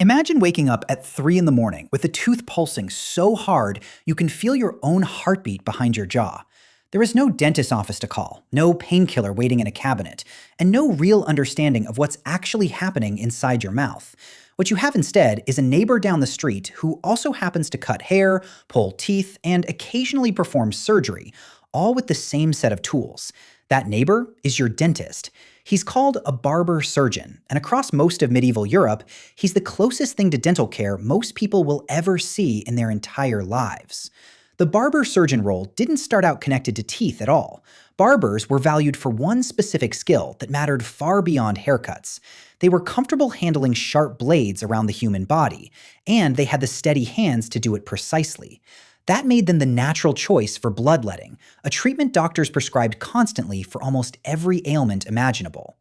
Imagine waking up at 3 in the morning with a tooth pulsing so hard you can feel your own heartbeat behind your jaw. There is no dentist office to call, no painkiller waiting in a cabinet, and no real understanding of what's actually happening inside your mouth. What you have instead is a neighbor down the street who also happens to cut hair, pull teeth, and occasionally perform surgery, all with the same set of tools. That neighbor is your dentist. He's called a barber-surgeon, and across most of medieval Europe, he's the closest thing to dental care most people will ever see in their entire lives. The barber-surgeon role didn't start out connected to teeth at all. Barbers were valued for one specific skill that mattered far beyond haircuts. They were comfortable handling sharp blades around the human body, and they had the steady hands to do it precisely. That made them the natural choice for bloodletting, a treatment doctors prescribed constantly for almost every ailment imaginable.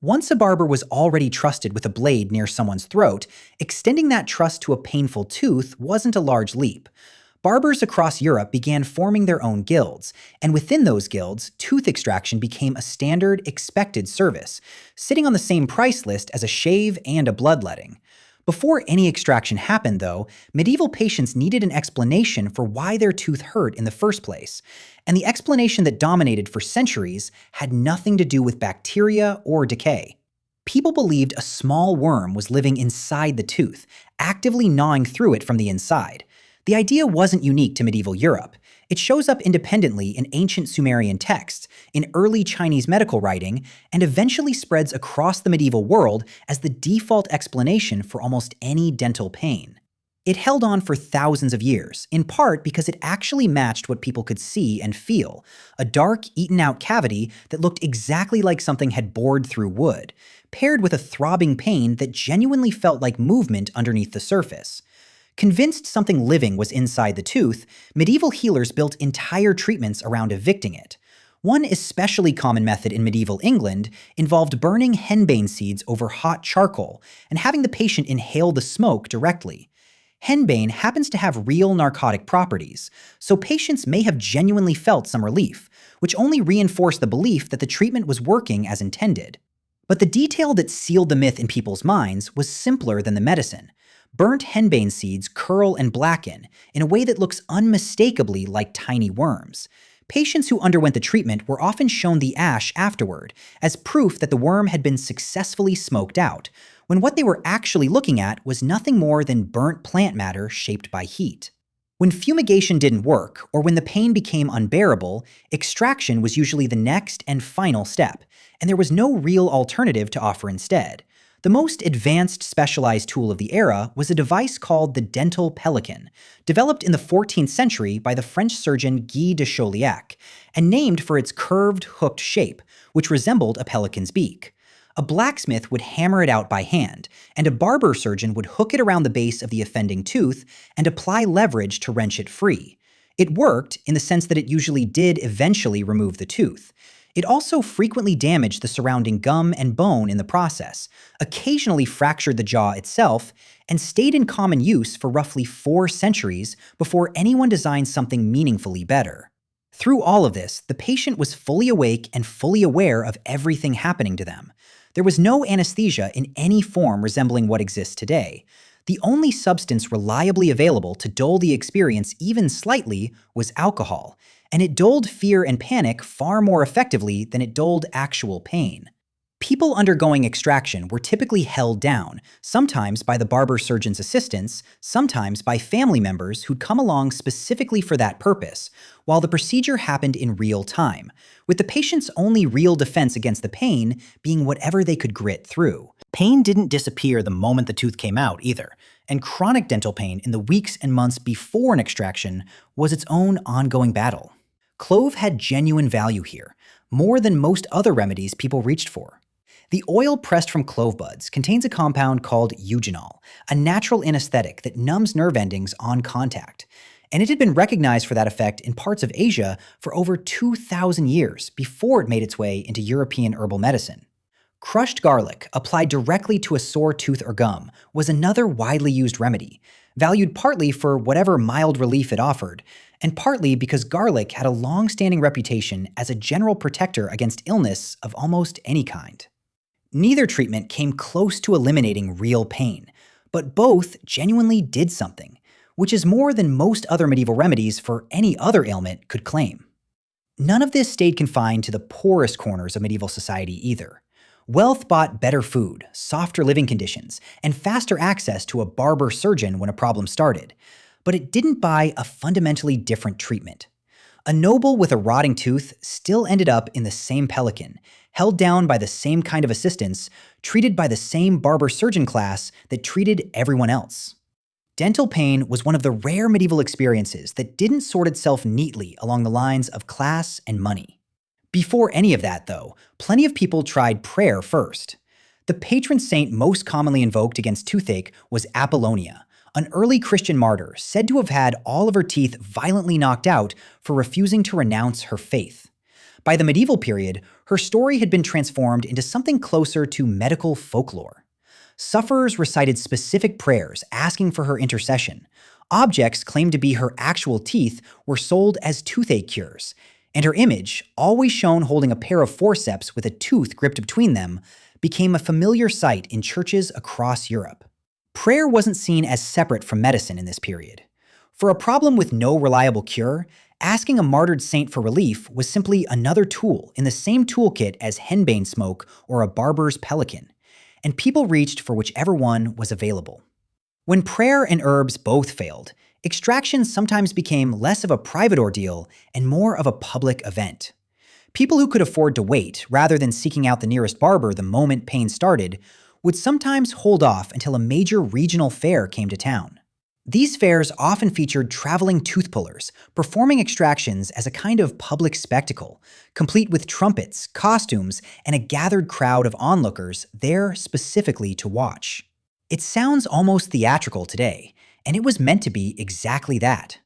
Once a barber was already trusted with a blade near someone's throat, extending that trust to a painful tooth wasn't a large leap. Barbers across Europe began forming their own guilds, and within those guilds, tooth extraction became a standard, expected service, sitting on the same price list as a shave and a bloodletting. Before any extraction happened, though, medieval patients needed an explanation for why their tooth hurt in the first place, and the explanation that dominated for centuries had nothing to do with bacteria or decay. People believed a small worm was living inside the tooth, actively gnawing through it from the inside. The idea wasn't unique to medieval Europe. It shows up independently in ancient Sumerian texts, in early Chinese medical writing, and eventually spreads across the medieval world as the default explanation for almost any dental pain. It held on for thousands of years, in part because it actually matched what people could see and feel, a dark, eaten-out cavity that looked exactly like something had bored through wood, paired with a throbbing pain that genuinely felt like movement underneath the surface. Convinced something living was inside the tooth, medieval healers built entire treatments around evicting it. One especially common method in medieval England involved burning henbane seeds over hot charcoal and having the patient inhale the smoke directly. Henbane happens to have real narcotic properties, so patients may have genuinely felt some relief, which only reinforced the belief that the treatment was working as intended. But the detail that sealed the myth in people's minds was simpler than the medicine. Burnt henbane seeds curl and blacken in a way that looks unmistakably like tiny worms. Patients who underwent the treatment were often shown the ash afterward as proof that the worm had been successfully smoked out, when what they were actually looking at was nothing more than burnt plant matter shaped by heat. When fumigation didn't work, or when the pain became unbearable, extraction was usually the next and final step, and there was no real alternative to offer instead. The most advanced specialized tool of the era was a device called the dental Pelican, developed in the 14th century by the French surgeon Guy de Chauliac, and named for its curved, hooked shape, which resembled a pelican's beak. A blacksmith would hammer it out by hand, and a barber surgeon would hook it around the base of the offending tooth and apply leverage to wrench it free. It worked in the sense that it usually did eventually remove the tooth. It also frequently damaged the surrounding gum and bone in the process, occasionally fractured the jaw itself, and stayed in common use for roughly 4 centuries before anyone designed something meaningfully better. Through all of this, the patient was fully awake and fully aware of everything happening to them. There was no anesthesia in any form resembling what exists today. The only substance reliably available to dull the experience even slightly was alcohol, and it dulled fear and panic far more effectively than it dulled actual pain. People undergoing extraction were typically held down, sometimes by the barber surgeon's assistants, sometimes by family members who'd come along specifically for that purpose, while the procedure happened in real time, with the patient's only real defense against the pain being whatever they could grit through. Pain didn't disappear the moment the tooth came out either, and chronic dental pain in the weeks and months before an extraction was its own ongoing battle. Clove had genuine value here, more than most other remedies people reached for. The oil pressed from clove buds contains a compound called eugenol, a natural anesthetic that numbs nerve endings on contact, and it had been recognized for that effect in parts of Asia for over 2,000 years before it made its way into European herbal medicine. Crushed garlic, applied directly to a sore tooth or gum, was another widely used remedy, valued partly for whatever mild relief it offered, and partly because garlic had a long-standing reputation as a general protector against illness of almost any kind. Neither treatment came close to eliminating real pain. But both genuinely did something, which is more than most other medieval remedies for any other ailment could claim. None of this stayed confined to the poorest corners of medieval society either. Wealth bought better food, softer living conditions, and faster access to a barber-surgeon when a problem started. But it didn't buy a fundamentally different treatment. A noble with a rotting tooth still ended up in the same Pelican, held down by the same kind of assistants, treated by the same barber-surgeon class that treated everyone else. Dental pain was one of the rare medieval experiences that didn't sort itself neatly along the lines of class and money. Before any of that, though, plenty of people tried prayer first. The patron saint most commonly invoked against toothache was Apollonia, an early Christian martyr said to have had all of her teeth violently knocked out for refusing to renounce her faith. By the medieval period, her story had been transformed into something closer to medical folklore. Sufferers recited specific prayers asking for her intercession. Objects claimed to be her actual teeth were sold as toothache cures, and her image, always shown holding a pair of forceps with a tooth gripped between them, became a familiar sight in churches across Europe. Prayer wasn't seen as separate from medicine in this period. For a problem with no reliable cure, asking a martyred saint for relief was simply another tool in the same toolkit as henbane smoke or a barber's Pelican, and people reached for whichever one was available. When prayer and herbs both failed, extraction sometimes became less of a private ordeal and more of a public event. People who could afford to wait, rather than seeking out the nearest barber the moment pain started, would sometimes hold off until a major regional fair came to town. These fairs often featured traveling tooth pullers, performing extractions as a kind of public spectacle, complete with trumpets, costumes, and a gathered crowd of onlookers there specifically to watch. It sounds almost theatrical today, and it was meant to be exactly that.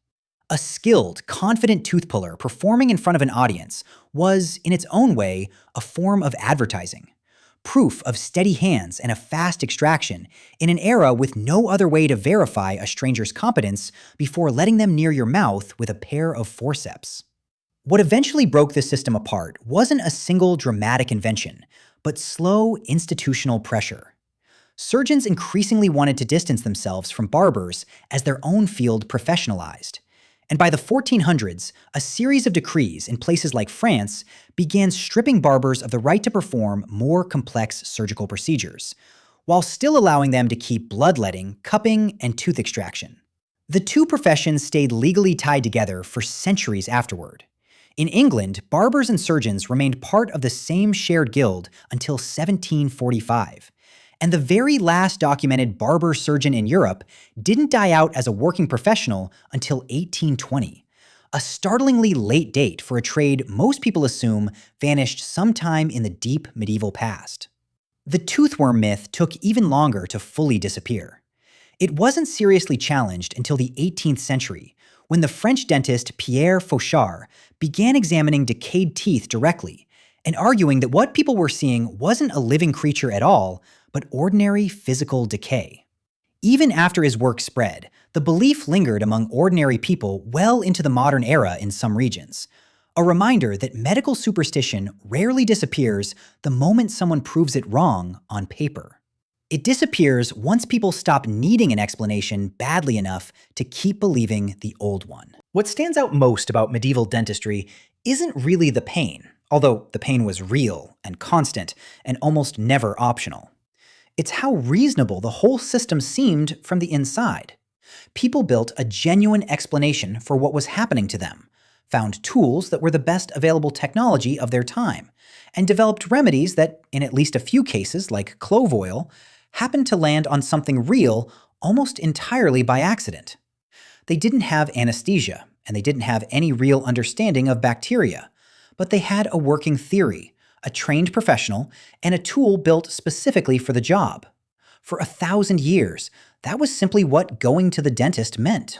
A skilled, confident tooth puller performing in front of an audience was, in its own way, a form of advertising. Proof of steady hands and a fast extraction in an era with no other way to verify a stranger's competence before letting them near your mouth with a pair of forceps. What eventually broke this system apart wasn't a single dramatic invention, but slow institutional pressure. Surgeons increasingly wanted to distance themselves from barbers as their own field professionalized. And by the 1400s, a series of decrees in places like France began stripping barbers of the right to perform more complex surgical procedures, while still allowing them to keep bloodletting, cupping, and tooth extraction. The two professions stayed legally tied together for centuries afterward. In England, barbers and surgeons remained part of the same shared guild until 1745. And the very last documented barber-surgeon in Europe didn't die out as a working professional until 1820, a startlingly late date for a trade most people assume vanished sometime in the deep medieval past. The toothworm myth took even longer to fully disappear. It wasn't seriously challenged until the 18th century, when the French dentist Pierre Fauchard began examining decayed teeth directly and arguing that what people were seeing wasn't a living creature at all, but ordinary physical decay. Even after his work spread, the belief lingered among ordinary people well into the modern era in some regions, a reminder that medical superstition rarely disappears the moment someone proves it wrong on paper. It disappears once people stop needing an explanation badly enough to keep believing the old one. What stands out most about medieval dentistry isn't really the pain, although the pain was real and constant and almost never optional. It's how reasonable the whole system seemed from the inside. People built a genuine explanation for what was happening to them, found tools that were the best available technology of their time, and developed remedies that, in at least a few cases like clove oil, happened to land on something real almost entirely by accident. They didn't have anesthesia, and they didn't have any real understanding of bacteria, but they had a working theory, a trained professional, and a tool built specifically for the job. For 1,000 years, that was simply what going to the dentist meant.